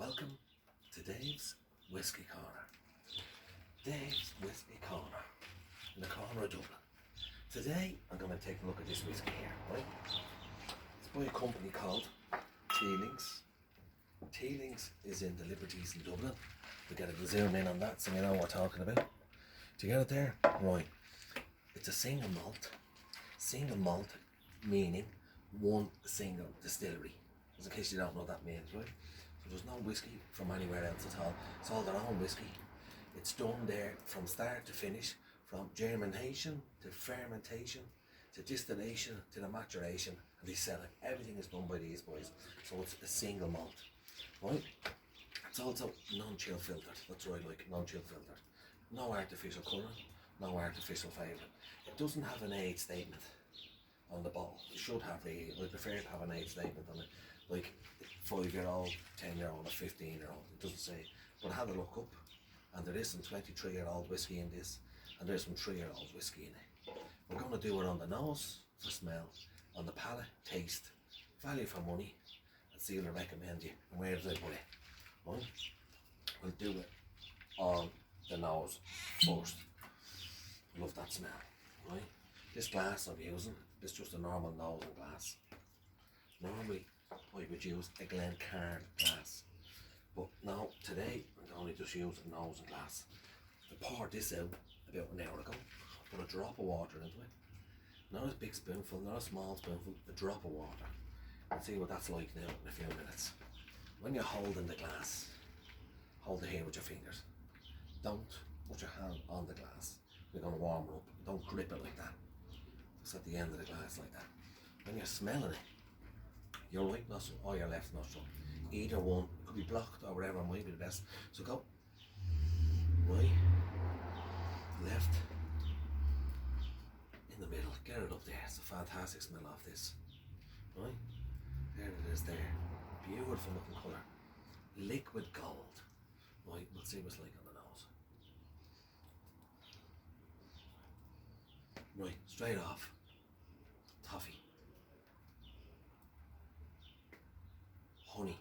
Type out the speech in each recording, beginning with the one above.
Welcome to Dave's Whiskey Corner. Dave's Whiskey Corner in the corner of Dublin. Today I'm going to take a look at this whiskey here, right? It's by a company called Teeling's. Teeling's is in the Liberties in Dublin. We get to zoom in on that so you know what we're talking about. Do you get it there? Right. It's a single malt. Single malt meaning one single distillery. Just in case you don't know what that means, right? So there's no whiskey from anywhere else at all. It's all their own whiskey. It's done there from start to finish, from germination to fermentation to distillation to the maturation, and they sell it. Everything is done by these boys. So it's a single malt, right? It's also non-chill filtered. That's what I like, non-chill filtered. No artificial colouring, no artificial flavouring. It doesn't have an age statement on the bottle. It should have I prefer to have an age statement on it, like 5-year-old, 10-year-old or 15-year-old. It doesn't say, but I had a look up and there is some 23-year-old whiskey in this and there's some 3-year-old whiskey in it. We're going to do it on the nose for smell, on the palate, taste, value for money, and see what I recommend you and where do I buy it. Right? We'll do it on the nose first. Love that smell, right? This glass I'm using is just a normal nose and glass. Normally I would use a Glencairn glass, but now today I'm going to just use a nose and glass. I poured this out about an hour ago, put a drop of water into it. Not a big spoonful, not a small spoonful, a drop of water. And see what that's like now in a few minutes. When you're holding the glass, hold it here with your fingers. Don't put your hand on the glass. You're going to warm it up. Don't grip it like that. Just at the end of the glass like that. When you're smelling it, your right nostril or your left nostril, either one could be blocked or whatever might be the best. So go right, left, in the middle. Get it up there. It's a fantastic smell off this. Right, there it is there. Beautiful looking colour. Liquid gold. Right, we'll see what's like on the nose. Right, straight off. Toffee. Honey.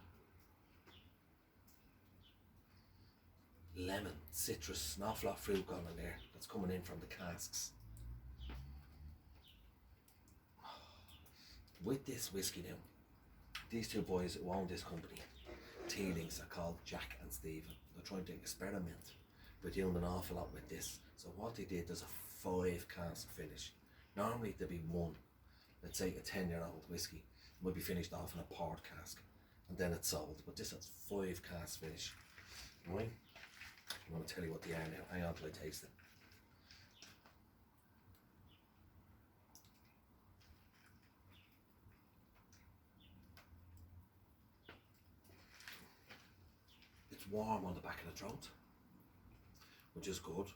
Lemon, citrus, an awful lot of fruit gone in there. That's coming in from the casks. With this whiskey now, these two boys who own this company, Teelings, are called Jack and Stephen. They're trying to experiment by doing an awful lot with this. So what they did, there's a 5 cask finish. Normally there'd be one, let's say a 10-year-old whiskey, might be finished off in a port cask and then it's sold. But this has 5 cask finish. Right? I'm going to tell you what they are now. Hang on till I taste it. It's warm on the back of the throat, which is good.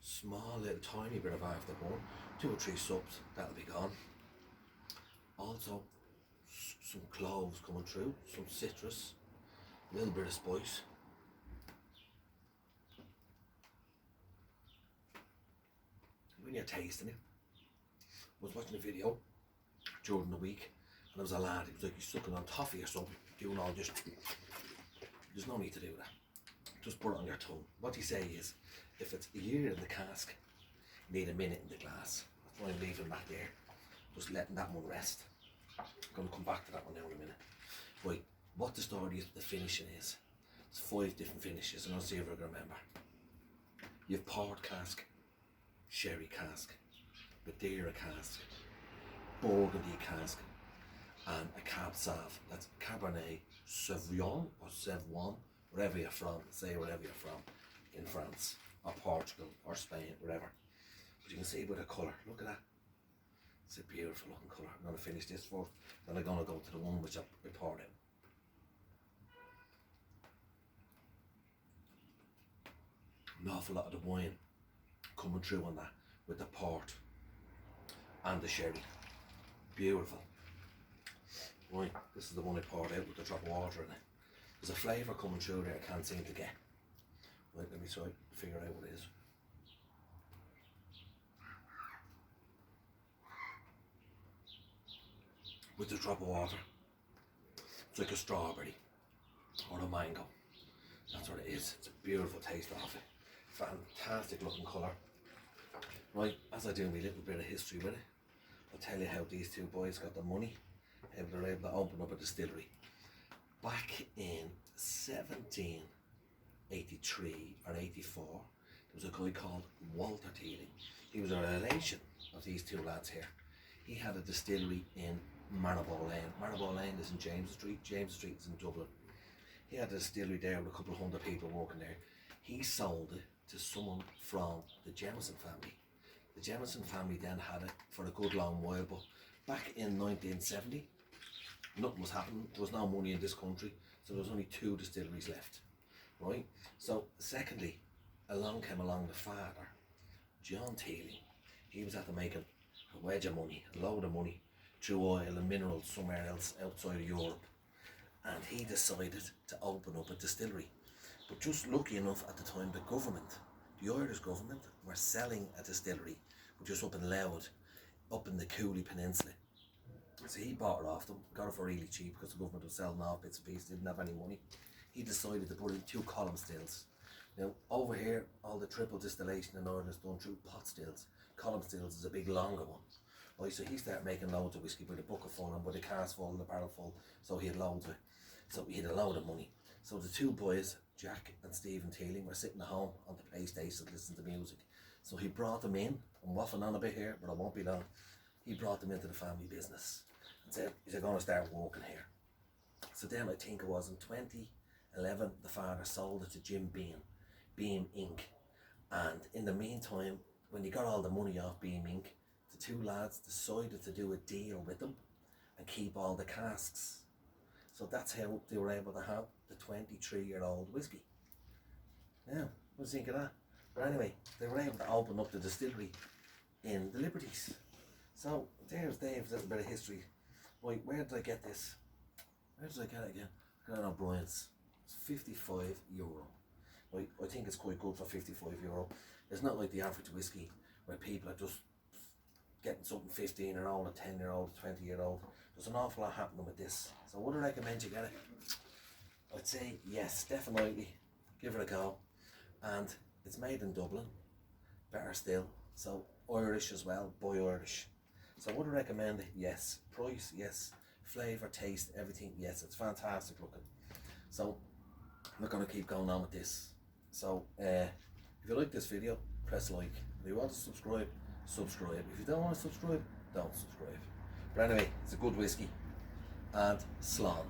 Small little tiny bit of afterburn, 2 or 3 sups, that'll be gone. Also some cloves coming through, some citrus, a little bit of spice. When you're tasting it, I was watching a video during the week and there was a lad, he was like he's sucking on toffee or something, doing all this. There's no need to do that. Just put it on your tongue. What you say is, if it's a year in the cask, you need a minute in the glass. That's why I'm leaving that there. Just letting that one rest. I'm going to come back to that one now in a minute. Right, what the story is, the finishing is. There's 5 different finishes, and I'll see if I can remember. You have port cask, sherry cask, Madeira cask, Burgundy cask, and a Cab Sauv. That's Cabernet Sauvignon or Sauvignon, wherever you're from. Say wherever you're from, in France or Portugal or Spain, whatever. But you can see by the colour. Look at that. It's a beautiful looking colour. I'm going to finish this first, then I'm going to go to the one which I poured out. An awful lot of the wine coming through on that with the port and the sherry. Beautiful. Right, this is the one I poured out with a drop of water in it. There's a flavour coming through there I can't seem to get. Right, let me try to figure out what it is. With a drop of water. It's like a strawberry. or a mango. That's what it is. It's a beautiful taste off it. Fantastic looking colour. Right, as I do my little bit of history with it, I'll tell you how these two boys got the money, how they were able to open up a distillery. Back in 1783 or 84, there was a guy called Walter Teeling. He was a relation of these two lads here. He had a distillery in Marylebone Lane. Marylebone Lane is in James Street. James Street is in Dublin. He had a distillery there with a couple of hundred people working there. He sold it to someone from the Jameson family. The Jameson family then had it for a good long while, but back in 1970, nothing was happening. There was no money in this country, so there was only 2 distilleries left, right? So secondly, came along the father, John Teeling. He was after making a wedge of money, a load of money, through oil and minerals somewhere else outside of Europe. And he decided to open up a distillery. But just lucky enough at the time, the government, the Irish government, were selling a distillery, which was up in Louth, up in the Cooley Peninsula. So he bought it off them, got it for really cheap because the government was selling off bits and pieces, didn't have any money. He decided to put in 2 column stills. Now over here, all the triple distillation in Ireland is done through pot stills. Column stills is a big longer one. Right, so he started making loads of whiskey by the bucket full and by the cask full and the barrel full. So he had loads of it. So he had a load of money. So the 2 boys, Jack and Stephen Teeling, were sitting at home on the PlayStation listening to music. So he brought them in. I'm waffling on a bit here, but I won't be long. He brought them into the family business and said, "You're going to start working here." So then I think it was in 2011, the father sold it to Jim Beam Inc. And in the meantime, when he got all the money off Beam Inc., the 2 lads decided to do a deal with them and keep all the casks. So that's how they were able to have the 23-year-old whiskey. Now, what do you think of that? But anyway, they were able to open up the distillery in the Liberties. So there's Dave's little bit of history. Wait, where did I get this? Where did I get it again? I got it on O'Brien's. It's €55. Right, I think it's quite good for €55. It's not like the average whiskey where people are just getting something 15-year-old, a 10-year-old, a 20-year-old. There's an awful lot happening with this. So would I recommend you get it? I'd say yes, definitely. Give it a go. And it's made in Dublin, better still. So Irish as well, buy Irish. So would I recommend it? Yes. Price, yes. Flavour, taste, everything, yes. It's fantastic looking. So I'm not going to keep going on with this. So if you like this video, press like. If you want to subscribe, subscribe. If you don't want to subscribe, don't subscribe. But anyway, it's a good whiskey. And slán.